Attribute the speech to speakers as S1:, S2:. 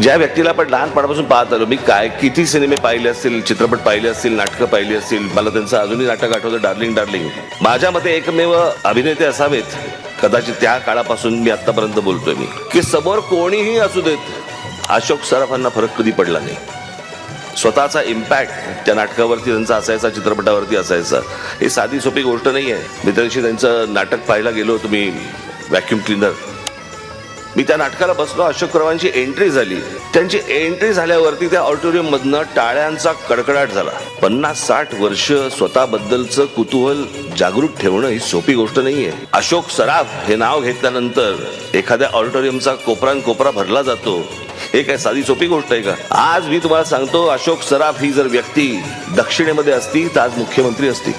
S1: ज्या व्यक्तीला आपण लहानपणापासून पाहत आलो, मी काय किती सिनेमे पाहिले असतील, चित्रपट पाहिले असतील, नाटकं पाहिली असतील, मला त्यांचं अजूनही नाटक आठवतं, डार्लिंग डार्लिंग. माझ्या मते एकमेव अभिनेते असावेत कदाचित त्या काळापासून मी आतापर्यंत बोलतोय मी, की समोर कोणीही असू देत अशोक सराफांना फरक कधी पडला नाही. स्वतःचा इम्पॅक्ट त्या नाटकावरती त्यांचा असायचा, चित्रपटावरती असायचा. ही साधी सोपी गोष्ट नाही आहे. मी त्या दिवशी त्यांचं नाटक पाहायला गेलो होतो, मी व्हॅक्युम क्लिनर. मी त्या नाटकाला बसलो, अशोक सराफांची एंट्री झाली. त्यांची एंट्री झाल्यावरती त्या ऑडिटोरियम मधनं टाळ्यांचा कडकडाट झाला. 50-60 वर्ष स्वतःबद्दलचं कुतूहल जागृत ठेवणं ही सोपी गोष्ट नाहीये. अशोक सराफ हे नाव घेतल्यानंतर एखाद्या ऑडिटोरियमचा कोपरा भरला जातो, हे काय साधी सोपी गोष्ट आहे का? आज मी तुम्हाला सांगतो, अशोक सराफ ही जर व्यक्ती दक्षिणेमध्ये असती तर आज मुख्यमंत्री असती.